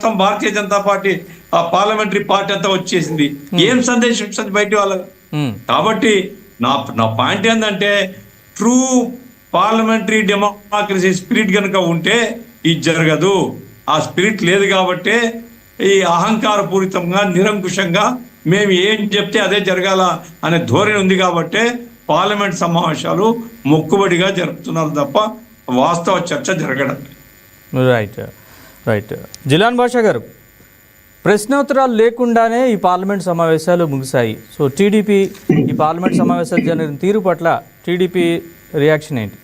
మొత్తం భారతీయ జనతా పార్టీ ఆ parliamentary party అంతా వచ్చేసింది. ఏం సందేశం ఇస్తుంది బయట వాళ్ళకి? కాబట్టి నా నా పాయింట్ ఏంటంటే ట్రూ పార్లమెంటరీ డెమోక్రసీ స్పిరిట్ కనుక ఉంటే ఇది జరగదు. ఆ స్పిరిట్ లేదు కాబట్టి ఈ అహంకారపూరితంగా నిరంకుశంగా మేము ఏం చెప్తే అదే జరగాల అనే ధోరణి ఉంది కాబట్టి పార్లమెంట్ సమావేశాలు మొక్కుబడిగా జరుపుతున్నారు తప్ప వాస్తవ చర్చ జరగడం. Right right. జిలాన్ బాషా గారు, ప్రశ్నోత్తరాలు లేకుండానే ఈ పార్లమెంట్ సమావేశాలు ముగిశాయి. సో టీడీపీ ఈ పార్లమెంట్ సమావేశాలు జరిగిన తీరు పట్ల టీడీపీ రియాక్షన్ ఏంటి?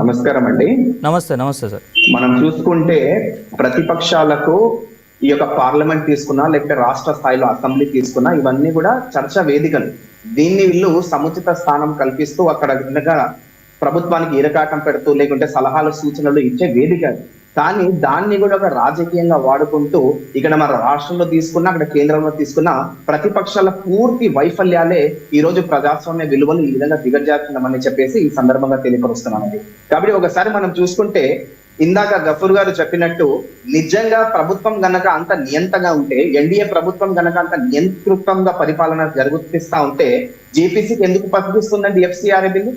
నమస్కారం అండి. నమస్తే. నమస్తే సార్. మనం చూసుకుంటే ప్రతిపక్షాలకు ఈ యొక్క పార్లమెంట్ తీసుకున్నా లేకపోతే రాష్ట్ర స్థాయిలో అసెంబ్లీ తీసుకున్నా ఇవన్నీ కూడా చర్చా వేదికలు. దీన్ని వీళ్ళు సముచిత స్థానం కల్పిస్తూ అక్కడ విధంగా ప్రభుత్వానికి ఇరకాటం పెడుతూ లేకుంటే సలహాలు సూచనలు ఇచ్చే వేదిక. కానీ దాన్ని కూడా ఒక రాజకీయంగా వాడుకుంటూ ఇక్కడ మన రాష్ట్రంలో తీసుకున్నా అక్కడ కేంద్రంలో తీసుకున్న ప్రతిపక్షాల పూర్తి వైఫల్యాలే ఈ రోజు ప్రజాస్వామ్య విలువలు ఈ విధంగా దిగజారుతున్నామని చెప్పేసి ఈ సందర్భంగా తెలియపరుస్తున్నామండి. కాబట్టి ఒకసారి మనం చూసుకుంటే ఇందాక గఫూర్ గారు చెప్పినట్టు నిజంగా ప్రభుత్వం గనక అంత నియంతగా ఉంటే, ఎన్డీఏ ప్రభుత్వం గనక అంత నియంతృత్వంగా పరిపాలన జరుగుతిస్తా ఉంటే జేపీసీకి ఎందుకు పంపిస్తుందండి ఎఫ్సిఆర్ఏ బిల్లు?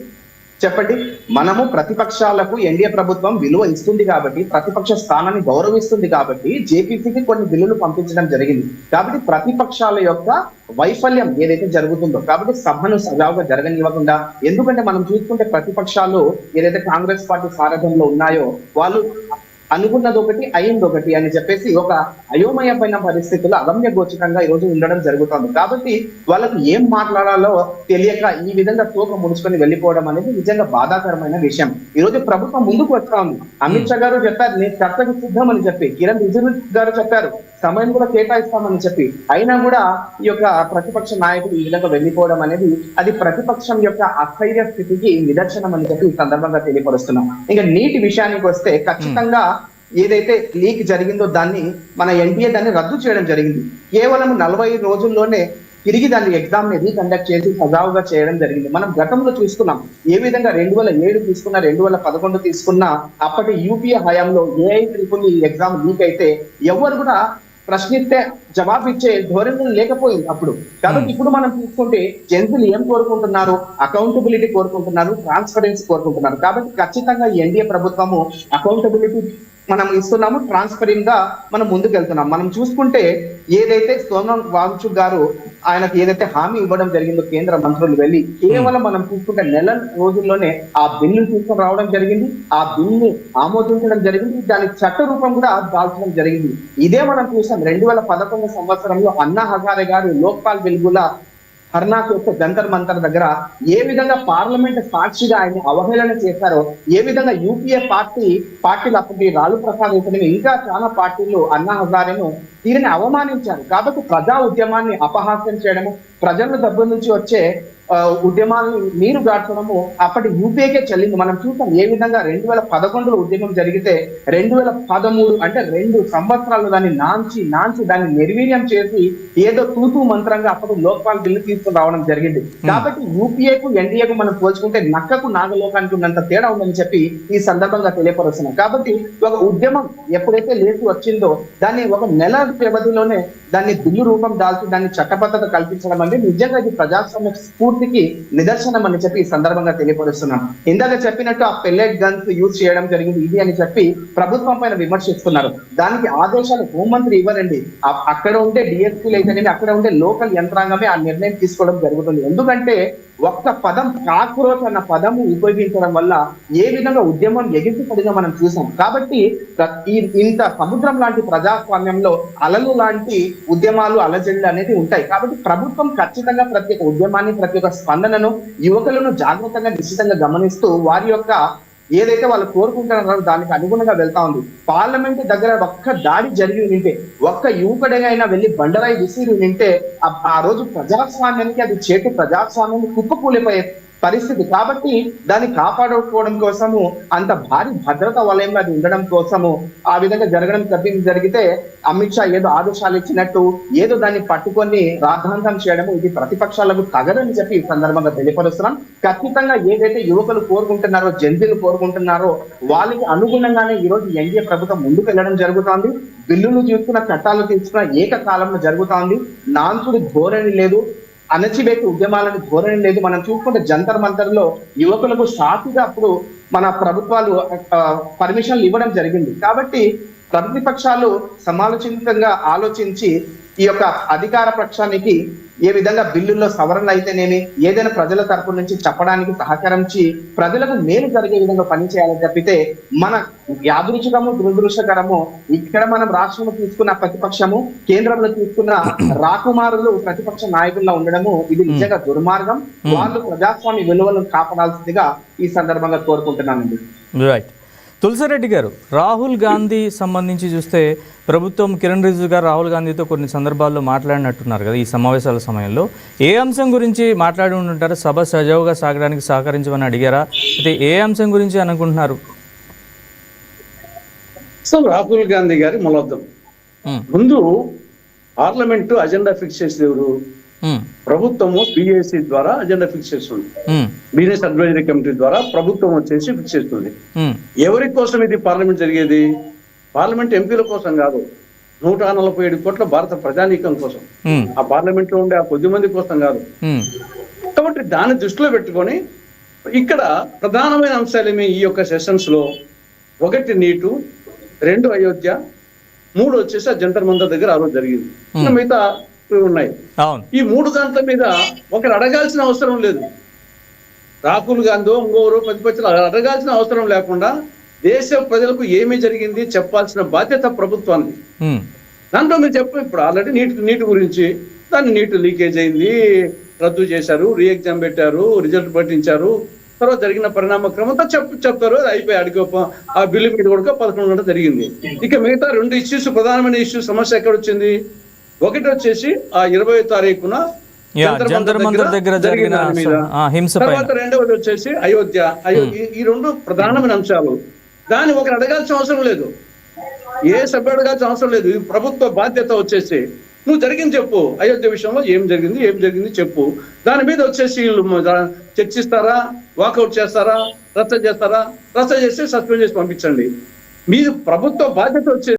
చెప్పండి. మనము ప్రతిపక్షాలకు ఎన్డీఏ ప్రభుత్వం విలువ ఇస్తుంది కాబట్టి, ప్రతిపక్ష స్థానాన్ని గౌరవిస్తుంది కాబట్టి జేపీసీకి కొన్ని బిల్లులు పంపించడం జరిగింది. కాబట్టి ప్రతిపక్షాల యొక్క వైఫల్యం ఏదైతే జరుగుతుందో, కాబట్టి సభను సజావుగా జరగనివ్వకుండా, ఎందుకంటే మనం చూసుకుంటే ప్రతిపక్షాలు ఏదైతే కాంగ్రెస్ పార్టీ సారథ్యంలో ఉన్నాయో వాళ్ళు అనుకున్నది ఒకటి అయింది ఒకటి అని చెప్పేసి ఒక అయోమయమైన పరిస్థితులు అగమ్య గోచరంగా ఈ రోజు ఉండడం జరుగుతుంది. కాబట్టి వాళ్ళకి ఏం మాట్లాడాలో తెలియక ఈ విధంగా తోక ముడుచుకొని వెళ్ళిపోవడం అనేది నిజంగా బాధాకరమైన విషయం. ఈ రోజు ప్రభుత్వం ముందుకు వస్తా ఉంది. అమిత్ షా గారు చెప్పారు నేను చర్చకు సిద్ధం అని చెప్పి, కిరణ్ రిజిజు గారు చెప్పారు సమయం కూడా కేటాయిస్తామని చెప్పి, అయినా కూడా ఈ యొక్క ప్రతిపక్ష నాయకుడు ఈ విధంగా వెళ్ళిపోవడం అనేది అది ప్రతిపక్షం యొక్క అస్థైర్య స్థితికి నిదర్శనం అని చెప్పి ఈ సందర్భంగా తెలియపరుస్తున్నాం. ఇంకా నీటి విషయానికి వస్తే ఖచ్చితంగా ఏదైతే లీక్ జరిగిందో దాన్ని మన ఎన్డీఏ దాన్ని రద్దు చేయడం జరిగింది. కేవలం 40 రోజుల్లోనే తిరిగి దాన్ని ఎగ్జామ్ ని రీకండక్ట్ చేసి సజావుగా చేయడం జరిగింది. మనం గతంలో చూసుకున్నాం ఏ విధంగా 2007 తీసుకున్నా 2011 తీసుకున్నా అప్పటి యూపీఏ హయాంలో ఏఐ ఎగ్జామ్ లీక్ అయితే ఎవరు కూడా ప్రశ్నిస్తే జవాబు ఇచ్చే ధోరణి లేకపోయింది అప్పుడు. కాబట్టి ఇప్పుడు మనం చూసుకుంటే జంతువులు ఏం కోరుకుంటున్నారు? అకౌంటబిలిటీ కోరుకుంటున్నారు, ట్రాన్స్పరెన్సీ కోరుకుంటున్నారు. కాబట్టి ఖచ్చితంగా ఎన్డీఏ ప్రభుత్వము అకౌంటబిలిటీ మనం ఇస్తున్నాము, ట్రాన్స్పరెంట్ గా మనం ముందుకు వెళ్తున్నాం. మనం చూసుకుంటే ఏదైతే సోనం వాంగ్చుక్ గారు ఆయనకు ఏదైతే హామీ ఇవ్వడం జరిగిందో కేంద్ర మంత్రులు వెళ్ళి కేవలం మనం చూసుకుంటే నెల రోజుల్లోనే ఆ బిల్లు తీసుకొని రావడం జరిగింది, ఆ బిల్లు ఆమోదించడం జరిగింది, దాని చట్ట రూపం కూడా దాల్చడం జరిగింది. ఇదే మనం చూసాం 2011 సంవత్సరంలో అన్నా హజారే గారు లోక్పాల్ వెలుగుల హర్నాథ్ యొక్క జంతర్ మంతర్ దగ్గర ఏ విధంగా పార్లమెంట్ సాక్షిగా ఆయన అవహేళన చేశారో, ఏ విధంగా యూపీఏ పార్టీలు అప్పటి లాలూ ప్రసాద్ ఇంకా చాలా పార్టీలు అన్నా హజారేను దీనిని అవమానించారు. కాబట్టి ప్రజా ఉద్యమాన్ని అపహాస్యం చేయడము, ప్రజల దగ్గర నుంచి వచ్చే ఉద్యమాన్ని నీరు గార్చడము అప్పటి యూపీఏకే చెల్లింది. మనం చూసాం ఏ విధంగా 2011లో ఉద్యమం జరిగితే 2013 అంటే 2 సంవత్సరాలు దాన్ని నాంచి దాన్ని నిర్వీర్యం చేసి ఏదో తూతూ మంత్రంగా అప్పటి లోక్పాల్ బిల్లు తీసుకుని రావడం జరిగింది. కాబట్టి యూపీఏకు ఎన్డీఏకు మనం పోల్చుకుంటే నక్కకు నాగలోకానికి ఉన్నంత తేడా ఉందని చెప్పి ఈ సందర్భంగా తెలియపరుస్తున్నాం. కాబట్టి ఒక ఉద్యమం ఎప్పుడైతే లేచి వచ్చిందో దాన్ని ఒక నెల వ్యవధిలోనే దాన్ని బిల్లు రూపం దాల్చి దాన్ని చట్టబద్ధత కల్పించడం అనేది నిజంగా ఇది ప్రజాస్వామ్య స్ఫూర్తికి నిదర్శనం అని చెప్పి ఈ సందర్భంగా తెలియపరుస్తున్నాం. ఇందాక చెప్పినట్టు ఆ పెల్లెట్ గన్స్ యూజ్ చేయడం జరిగింది ఇది అని చెప్పి ప్రభుత్వం పైన విమర్శిస్తున్నారు. దానికి ఆదేశాలు హోంమంత్రి ఇవ్వరండి. అక్కడ ఉండే డిఎస్పీలు అయితేనేమి అక్కడ ఉండే లోకల్ యంత్రాంగమే ఆ నిర్ణయం తీసుకోవడం జరుగుతుంది. ఎందుకంటే ఒక్క పదం కాక్రోచ్ అన్న పదము ఉపయోగించడం వల్ల ఏ విధంగా ఉద్యమం ఎగిసిపడిగా మనం చూసాం. కాబట్టి ఇంత సముద్రం లాంటి ప్రజాస్వామ్యంలో అలలు లాంటి ఉద్యమాలు అలజడులు అనేది ఉంటాయి. కాబట్టి ప్రభుత్వం ఖచ్చితంగా ప్రతి ఒక్క ఉద్యమాన్ని ప్రతి ఒక్క స్పందనను యువకులను జాగ్రత్తగా నిశ్చితంగా గమనిస్తూ వారి యొక్క ఏదైతే వాళ్ళు కోరుకుంటున్నారో దానికి అనుగుణంగా వెళ్తా ఉంది. పార్లమెంట్ దగ్గర ఒక్క దాడి జరిగి నింటే, ఒక్క యువకుడైనా వెళ్ళి బండరాయి విసిరి నింటే ఆ రోజు ప్రజాస్వామ్యానికి అది చేటు ప్రజాస్వామ్యాన్ని కుప్పకూలిపోయే పరిస్థితి. కాబట్టి దాన్ని కాపాడుకోవడం కోసము అంత భారీ భద్రతా వలయంలో అది ఉండడం కోసము ఆ విధంగా జరగడం జరిగితే అమిత్ షా ఏదో ఆదేశాలు ఇచ్చినట్టు ఏదో దాన్ని పట్టుకొని రాద్ధాంతం చేయడము ఇది ప్రతిపక్షాలకు తగదని చెప్పి ఈ సందర్భంగా తెలియపరుస్తున్నాం. ఖచ్చితంగా ఏదైతే యువకులు కోరుకుంటున్నారో, జంతువులు కోరుకుంటున్నారో వాళ్ళకి అనుగుణంగానే ఈ రోజు ఎన్డీఏ ప్రభుత్వం ముందుకు వెళ్ళడం జరుగుతోంది. బిల్లులు తీసుకున్న, చట్టాలు తీసుకున్న ఏకకాలంలో జరుగుతోంది. నాన్సుడి ధోరణి లేదు, అణచివేత ఉద్యమాలని ధోరణి లేదు. మనం చూసుకుంటే జంతర్ మంతర్ లో యువకులకు సాటిగా అప్పుడు మన ప్రభుత్వాలు పర్మిషన్లు ఇవ్వడం జరిగింది. కాబట్టి ప్రతిపక్షాలు సమాలోచితంగా ఆలోచించి ఈ యొక్క అధికార పక్షానికి ఏ విధంగా బిల్లుల్లో సవరణలు అయితేనేమి ఏదైనా ప్రజల తరపు నుంచి చెప్పడానికి సహకరించి ప్రజలకు మేలు జరిగే విధంగా పనిచేయాలని చెప్పితే మన యాదృచ్ఛికము దురదృష్టకరము ఇక్కడ మనం రాష్ట్రంలో తీసుకున్న ప్రతిపక్షము, కేంద్రంలో తీసుకున్న రాకుమారులు ప్రతిపక్ష నాయకుల్లో ఉండడము ఇది నిజంగా దుర్మార్గం. వాళ్ళు ప్రజాస్వామ్య విలువలను కాపాడాల్సిందిగా ఈ సందర్భంగా కోరుకుంటున్నానండి. రైట్. తులసిరెడ్డి గారు, రాహుల్ గాంధీ సంబంధించి చూస్తే ప్రభుత్వం కిరణ్ రిజిజు గారు రాహుల్ గాంధీతో కొన్ని సందర్భాల్లో మాట్లాడినట్టున్నారు కదా ఈ సమావేశాల సమయంలో. ఏ అంశం గురించి మాట్లాడి ఉంటుంటారు? సభ సజావుగా సాగడానికి సహకరించమని అడిగారా? అయితే ఏ అంశం గురించి అనుకుంటున్నారు? సో రాహుల్ గాంధీ గారి మూలోద్ధం ముందు పార్లమెంటు అజెండా ఫిక్స్ చేసేది ఎవరు? ప్రభుత్వము బిఎస్సి ద్వారా అజెండా ఫిక్స్ చేస్తుంది. బిజినెస్ అడ్వైజరీ కమిటీ ద్వారా ప్రభుత్వం వచ్చేసి ఫిక్స్ చేస్తుంది. ఎవరి కోసం ఇది పార్లమెంట్ జరిగేది? పార్లమెంట్ ఎంపీల కోసం కాదు, 147 కోట్ల భారత ప్రజానీకం కోసం, ఆ పార్లమెంట్ లో ఉండే ఆ కొద్ది మంది కోసం కాదు. కాబట్టి దాన్ని దృష్టిలో పెట్టుకొని ఇక్కడ ప్రధానమైన అంశాలేమి ఈ యొక్క సెషన్స్ లో? 1 నీటు, 2 అయోధ్య, 3 వచ్చేసి జంతర్ మంతర్ దగ్గర ఆ రోజు జరిగింది. మిగతా ఉన్నాయి. ఈ 3 దాంట్ల మీద ఒకరు అడగాల్సిన అవసరం లేదు. రాహుల్ గాంధీ ఇంకోరు ప్రతిపక్షాలు అడగాల్సిన అవసరం లేకుండా దేశ ప్రజలకు ఏమి జరిగింది చెప్పాల్సిన బాధ్యత ప్రభుత్వానికి. దాంట్లో మీరు చెప్పండి. ఇప్పుడు ఆల్రెడీ నీటి గురించి, దాన్ని నీటి లీకేజ్ అయింది, రద్దు చేశారు, రీ ఎగ్జామ్ పెట్టారు, రిజల్ట్ పట్టించారు, తర్వాత జరిగిన పరిణామక్రమంతో చెప్తారు. అయిపోయి అడిగి ఆ బిల్లు మీద కూడా 11 గంటలు జరిగింది. ఇక మిగతా 2 ఇష్యూస్, ప్రధానమైన ఇష్యూ సమస్య ఎక్కడ వచ్చింది? ఒకటి వచ్చేసి ఆ 20వ తారీఖున జంతర్ మంతర్ దగ్గర జరిగిన హింస, తర్వాత 2వది వచ్చేసి అయోధ్య. ఈ 2 ప్రధానమైన అంశాలు. దాన్ని ఒకరు అడగాల్సిన అవసరం లేదు, ఏ సభ్యుడు అడగాల్సిన అవసరం లేదు. ఇది ప్రభుత్వ బాధ్యత. వచ్చేసి నువ్వు జరిగింది చెప్పు, అయోధ్య విషయంలో ఏం జరిగింది చెప్పు. దాని మీద వచ్చేసి చర్చిస్తారా, వాకౌట్ చేస్తారా, రద్దు చేస్తారా? రద్దు చేసి సస్పెండ్ చేసి పంపించండి. మీ ప్రభుత్వ బాధ్యత వచ్చేసి